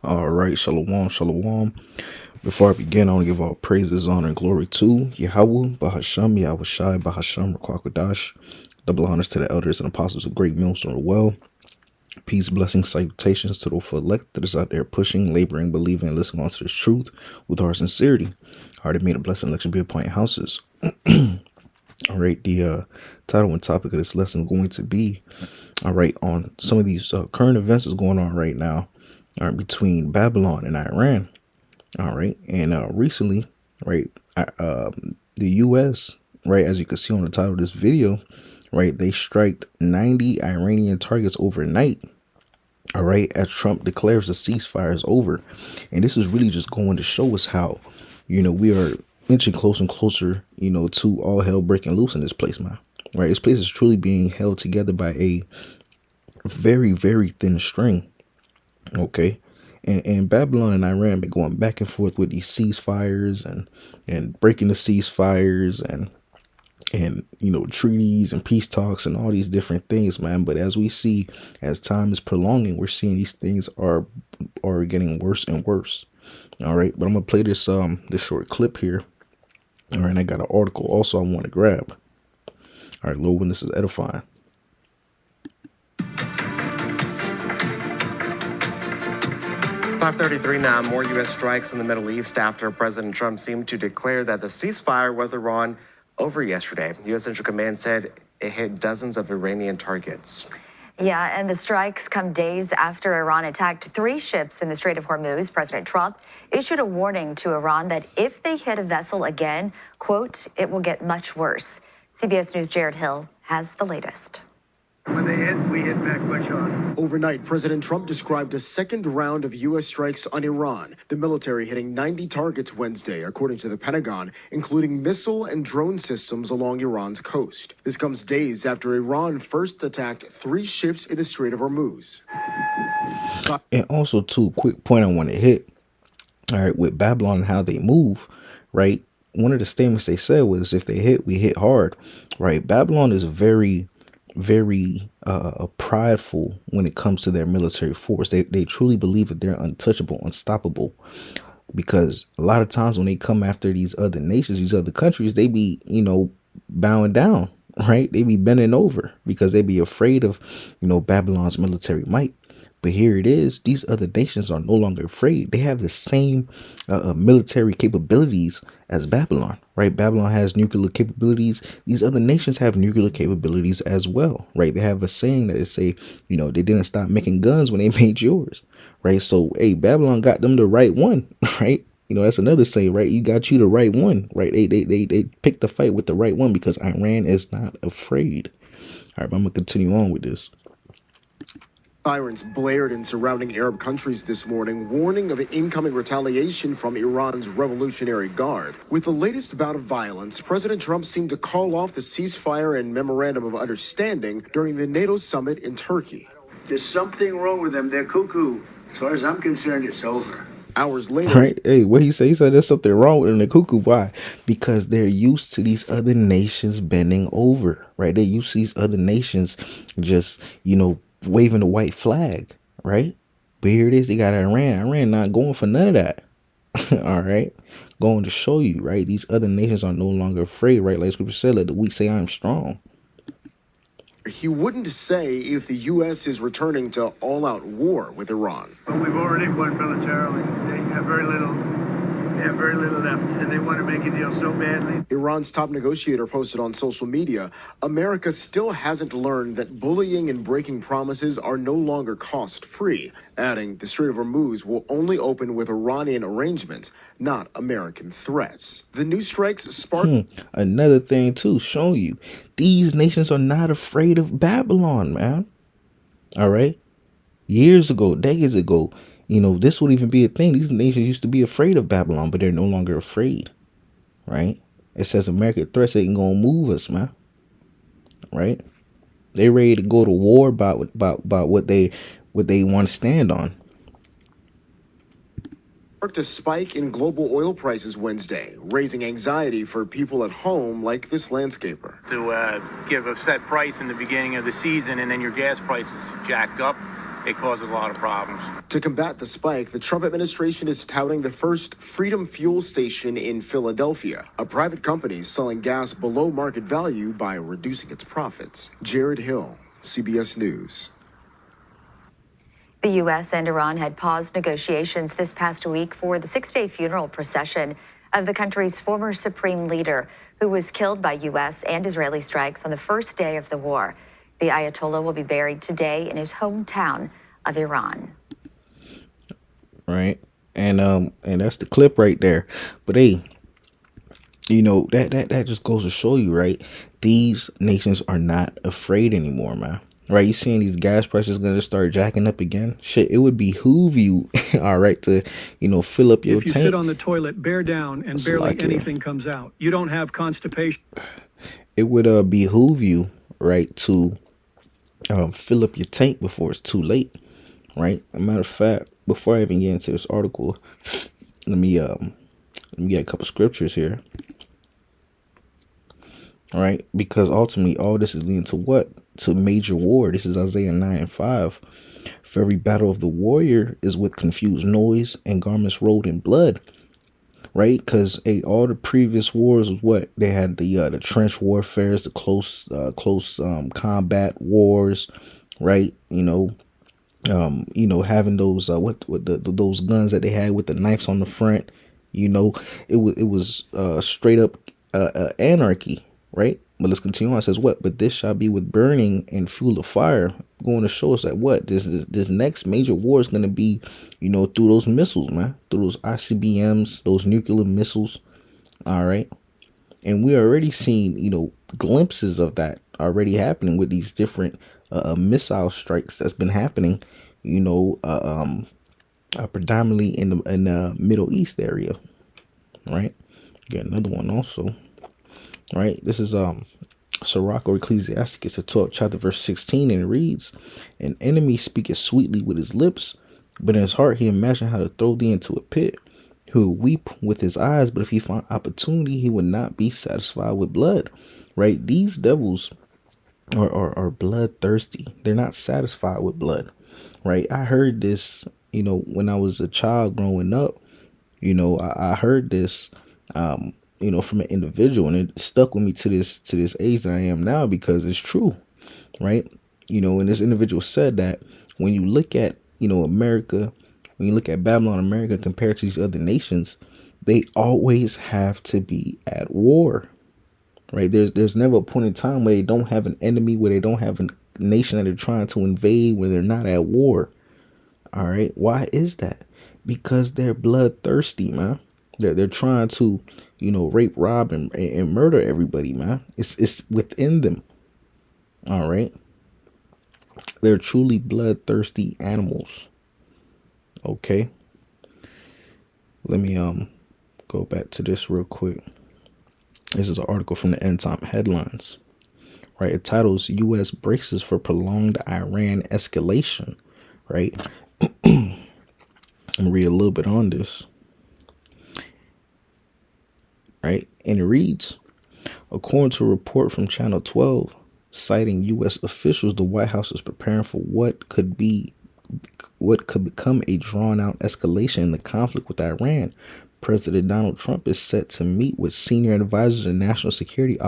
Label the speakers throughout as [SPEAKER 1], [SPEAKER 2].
[SPEAKER 1] All right, shalom, shalom. Before I begin, I want to give all praises, honor, and glory to Yahweh, Bahasham, Yahweh Shai, Bahasham, Rakwakadash. Double honors to the elders and apostles of Great Millstone Well. Peace, blessings, salutations to the full elect that is out there pushing, laboring, believing, and listening on to this truth with our sincerity. Hearted may the blessed election be upon your houses. All right, the title and topic of this lesson is going to be, all right, on some of these current events that's going on right now, between Babylon and Iran. All right. And recently, right, the U.S., right, as you can see on the title of this video, right, they striked 90 Iranian targets overnight. All right, as Trump declares the ceasefire is over. And this is really just going to show us how, we are inching closer and closer, to all hell breaking loose in this place, man. Right. This place is truly being held together by a very, very thin string. Okay. And Babylon and Iran been going back and forth with these ceasefires and breaking the ceasefires and treaties and peace talks and all these different things, man. But as we see, as time is prolonging, we're seeing these things are getting worse and worse. All right, but I'm gonna play this short clip here. All right, and I got an article also I want to grab. All right, Lord, when this is edifying.
[SPEAKER 2] 5:33 now. More U.S. strikes in the Middle East after President Trump seemed to declare that the ceasefire with Iran over yesterday. U.S. Central Command said it hit dozens of Iranian targets.
[SPEAKER 3] Yeah, and the strikes come days after Iran attacked 3 ships in the Strait of Hormuz. President Trump issued a warning to Iran that if they hit a vessel again, quote, it will get much worse. CBS News' Jared Hill has the latest.
[SPEAKER 4] When they hit, we hit back much harder.
[SPEAKER 5] Overnight, President Trump described a second round of U.S. strikes on Iran, the military hitting 90 targets Wednesday, according to the Pentagon, including missile and drone systems along Iran's coast. This comes days after Iran first attacked 3 ships in the Strait of Hormuz.
[SPEAKER 1] And also, too, quick point I want to hit, all right, with Babylon and how they move, right? One of the statements they said was, if they hit, we hit hard, right? Babylon is very prideful when it comes to their military force. They truly believe that they're untouchable, unstoppable, because a lot of times when they come after these other nations, these other countries, they be, bowing down, right? They be bending over because they be afraid of, Babylon's military might. But here it is. These other nations are no longer afraid. They have the same military capabilities as Babylon, right? Babylon has nuclear capabilities. These other nations have nuclear capabilities as well, right? They have a saying that they say, they didn't stop making guns when they made yours, right? So, hey, Babylon got them the right one, right? That's another say, right? You got you the right one, right? They picked the fight with the right one because Iran is not afraid. All right, but I'm going to continue on with this.
[SPEAKER 5] Sirens blared in surrounding Arab countries this morning, warning of incoming retaliation from Iran's Revolutionary Guard. With the latest bout of violence, President Trump seemed to call off the ceasefire and memorandum of understanding during the NATO summit in Turkey.
[SPEAKER 4] There's something wrong with them. They're cuckoo. As far as I'm concerned, it's over.
[SPEAKER 5] Hours later,
[SPEAKER 1] right? Hey, what he said? He said there's something wrong with them. The cuckoo. Why? Because they're used to these other nations bending over, right? They're used to these other nations just, waving the white flag, right? But here it is. They got Iran not going for none of that. All right. Going to show you, right? These other nations are no longer afraid, right? Like scripture said, let the weak say I'm strong.
[SPEAKER 5] He wouldn't say if the U.S. is returning to all-out war with Iran.
[SPEAKER 4] But we've already won militarily. They have very little. They have very little left, and they want to make a deal so badly.
[SPEAKER 5] Iran's top negotiator posted on social media, America still hasn't learned that bullying and breaking promises are no longer cost-free, adding the Strait of Hormuz will only open with Iranian arrangements, not American threats. The new strikes sparked...
[SPEAKER 1] Another thing, too, showing you, these nations are not afraid of Babylon, man. All right? Years ago, decades ago, this would even be a thing. These nations used to be afraid of Babylon, but they're no longer afraid, right? It says American threats ain't gonna move us, man. Right? They ready to go to war about what they want to stand on.
[SPEAKER 5] Marked a spike in global oil prices Wednesday, raising anxiety for people at home like this landscaper.
[SPEAKER 6] To give a set price in the beginning of the season and then your gas prices jack up, it causes a lot of problems.
[SPEAKER 5] To combat the spike, the Trump administration is touting the first Freedom Fuel station in Philadelphia, a private company selling gas below market value by reducing its profits. Jared Hill, CBS News.
[SPEAKER 3] The U.S. and Iran had paused negotiations this past week for the 6-day funeral procession of the country's former supreme leader, who was killed by U.S. and Israeli strikes on the first day of the war. The Ayatollah will be buried today in his hometown of Iran.
[SPEAKER 1] Right, and that's the clip right there. But hey, you know, that just goes to show you, right? These nations are not afraid anymore, man. Right, you seeing these gas prices gonna start jacking up again? Shit, it would behoove you, all right, to, you know, fill up your
[SPEAKER 7] If you
[SPEAKER 1] tank.
[SPEAKER 7] sit on the toilet, bear down, and barely anything comes out. You don't have constipation.
[SPEAKER 1] It would behoove you, right, to fill up your tank before it's too late, right? As a matter of fact, before I even get into this article, let me get a couple scriptures here. All right, because ultimately all this is leading to what? To major war. This is Isaiah 9:5. For every battle of the warrior is with confused noise and garments rolled in blood. Right, because all the previous wars was what they had, the trench warfares, the close combat wars, right? You know, having those those guns that they had with the knives on the front. You know, it was straight up anarchy, right? But let's continue on. It says what? But this shall be with burning and fuel of fire. Going to show us that what this next major war is going to be, you know, through those missiles, man, through those ICBMs, those nuclear missiles. All right, and we already seen, you know, glimpses of that already happening with these different missile strikes that's been happening, you know, predominantly in the Middle East area. Right, get another one also. Right, this is Sirach or Ecclesiasticus, the 12th chapter, verse 16, and it reads, "An enemy speaketh sweetly with his lips, but in his heart he imagined how to throw thee into a pit. He will weep with his eyes, but if he find opportunity, he would not be satisfied with blood." Right, these devils are bloodthirsty. They're not satisfied with blood. Right, I heard this, you know, when I was a child growing up. You know, I heard this you know, from an individual, and it stuck with me to this age that I am now, because it's true, right? You know, and this individual said that when you look at, you know, America, when you look at Babylon America compared to these other nations, they always have to be at war, right? There's never a point in time where they don't have an enemy, where they don't have a nation that they're trying to invade, where they're not at war. All right, why is that? Because they're bloodthirsty, man. They're trying to, you know, rape, rob, and murder everybody, man. It's within them. All right. They're truly bloodthirsty animals. Okay. Let me go back to this real quick. This is an article from the End Time Headlines. Right. It titles U.S. braces for prolonged Iran escalation. Right. I'm gonna read a little bit on this. Right, and it reads, according to a report from Channel 12, citing U.S. officials, the White House is preparing for what could become a drawn-out escalation in the conflict with Iran. President Donald Trump is set to meet with senior advisors and national security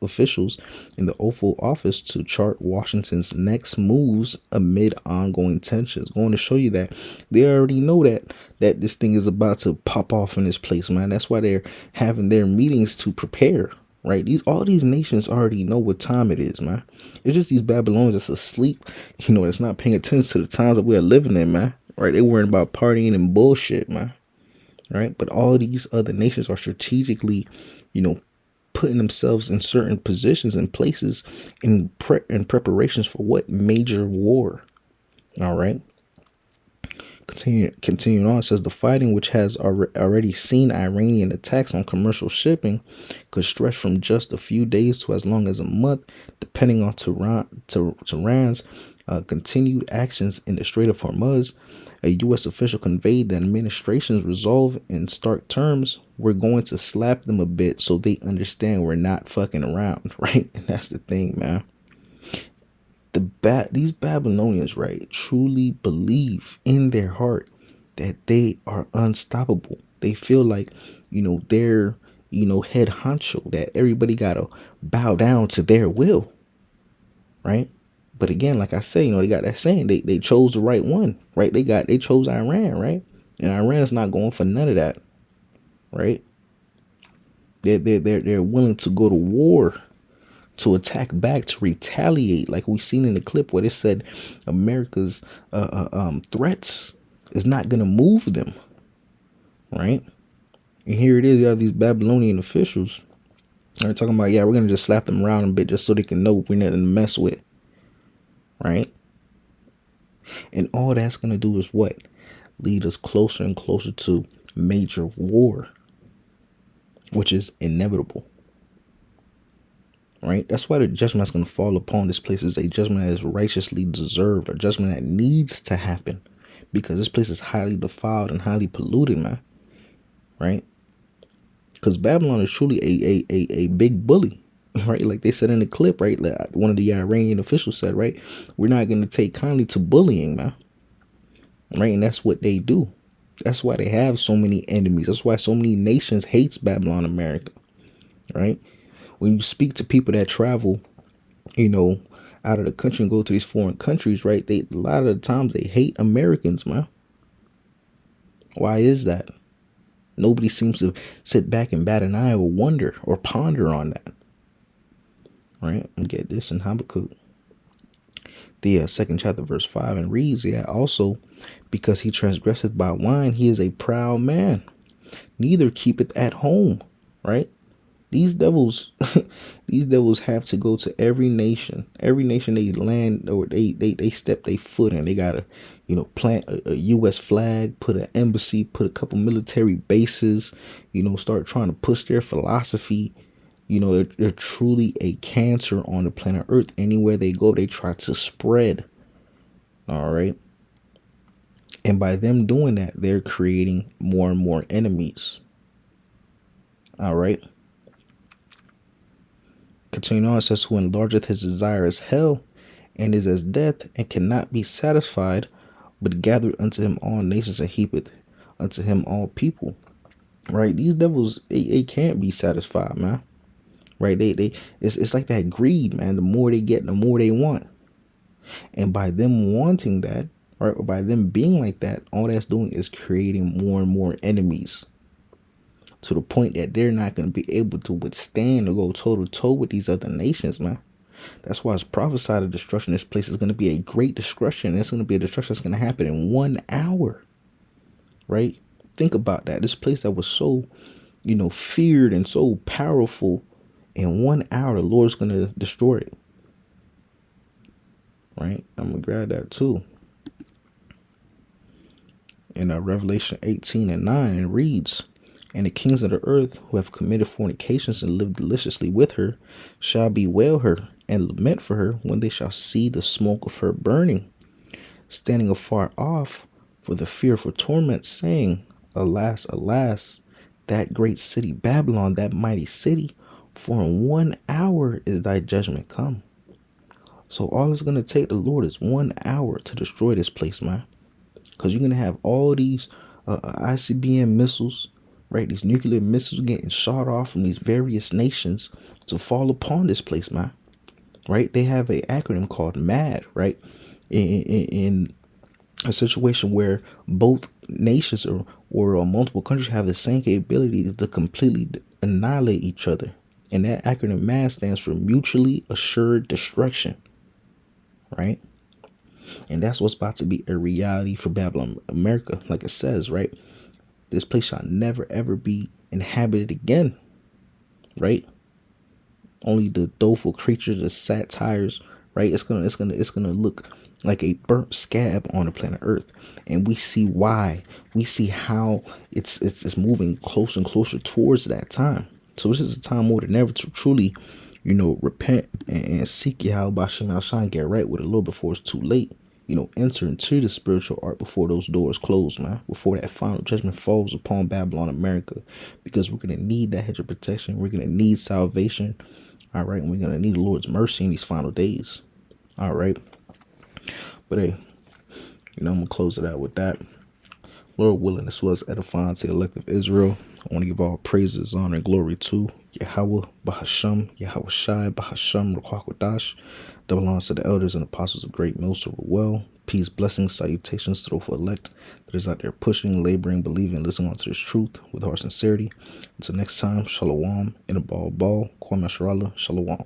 [SPEAKER 1] officials in the Oval Office to chart Washington's next moves amid ongoing tensions. Going to show you that they already know that this thing is about to pop off in this place, man. That's why they're having their meetings to prepare. Right, all these nations already know what time it is, man. It's just these Babylonians that's asleep, you know, that's not paying attention to the times that we're living in, man. Right, they're worrying about partying and bullshit, man. Right, but all these other nations are strategically, you know, putting themselves in certain positions and places in preparations for what? Major war. All right. Continuing on, it says the fighting, which has already seen Iranian attacks on commercial shipping, could stretch from just a few days to as long as a month, depending on Tehran's continued actions in the Strait of Hormuz. A U.S. official conveyed the administration's resolve in stark terms: "We're going to slap them a bit so they understand we're not fucking around." Right, and that's the thing, man. These Babylonians, right, truly believe in their heart that they are unstoppable. They feel like, they're, head honcho, that everybody gotta bow down to their will, right? But again, like I say, they got that saying, they chose the right one, right? They chose Iran, right? And Iran's not going for none of that, right? They're willing to go to war, to attack back, to retaliate, like we seen in the clip where they said America's threats is not gonna move them, right? And here it is, you have these Babylonian officials. They're talking about, yeah, we're gonna just slap them around a bit just so they can know we're nothing to mess with, right? And all that's gonna do is what? Lead us closer and closer to major war, which is inevitable. Right? That's why the judgment that's going to fall upon this place is a judgment that is righteously deserved, a judgment that needs to happen, because this place is highly defiled and highly polluted, man. Right? Because Babylon is truly a big bully, right? Like they said in the clip, right? Like one of the Iranian officials said, right? We're not going to take kindly to bullying, man. Right? And that's what they do. That's why they have so many enemies. That's why so many nations hates Babylon America, right? When you speak to people that travel, out of the country and go to these foreign countries, right? A lot of the times they hate Americans, man. Why is that? Nobody seems to sit back and bat an eye or wonder or ponder on that, right? And get this in Habakkuk, the second chapter, verse 5, and reads, yeah, also because he transgresseth by wine, he is a proud man, neither keepeth at home, right? These devils, have to go to every nation they land or they step their foot in. They gotta, plant a U.S. flag, put an embassy, put a couple military bases, start trying to push their philosophy. They're truly a cancer on the planet Earth. Anywhere they go, they try to spread. All right. And by them doing that, they're creating more and more enemies. All right. Continuing on, it says, who enlargeth his desire as hell, and is as death, and cannot be satisfied, but gathered unto him all nations, and heapeth unto him all people. Right? These devils, they can't be satisfied, man. Right? It's like that greed, man. The more they get, the more they want. And by them wanting that, right, or by them being like that, all that's doing is creating more and more enemies, to the point that they're not going to be able to withstand or go toe to toe with these other nations, man. That's why it's prophesied of destruction. This place is going to be a great destruction. It's going to be a destruction that's going to happen in 1 hour, right? Think about that. This place that was so, feared and so powerful, in 1 hour, the Lord's going to destroy it, right? I'm going to grab that too. In Revelation 18:9, it reads, and the kings of the earth who have committed fornications and lived deliciously with her shall bewail her and lament for her when they shall see the smoke of her burning, standing afar off for the fearful torment, saying, alas, alas, that great city Babylon, that mighty city, for in 1 hour is thy judgment come. So all it's going to take the Lord is 1 hour to destroy this place, man. Because you're going to have all these ICBM missiles, right? These nuclear missiles getting shot off from these various nations to fall upon this place, man. Right? They have an acronym called MAD, right? In a situation where both nations or multiple countries have the same capability to completely annihilate each other. And that acronym MAD stands for Mutually Assured Destruction, right? And that's what's about to be a reality for Babylon America. Like it says, right? This place shall never, ever be inhabited again, right? Only the doleful creatures, the satires, right? It's gonna look like a burnt scab on the planet Earth, and we see why. We see how it's moving closer and closer towards that time. So this is a time more than ever to truly, repent and seek Yahweh B'Shem Al-Shai, get right with it a little before it's too late. Enter into the spiritual ark before those doors close, man. Before that final judgment falls upon Babylon America, because we're gonna need that hedge of protection. We're gonna need salvation, all right. And we're gonna need the Lord's mercy in these final days. All right. But hey, I'm going to close it out with that. Lord willing, this was edifying to the elect of Israel. I want to give all praises, honor, and glory to Yahweh, Bahasham, Yahweh Shai, Bahasham, Ruach that belongs to the elders and apostles of Great Millstone well. Peace, blessings, salutations to the elect that is out there pushing, laboring, believing, listening onto this truth with heart sincerity. Until next time, Shalom, in a ball, Kwame Sharala, Shalom.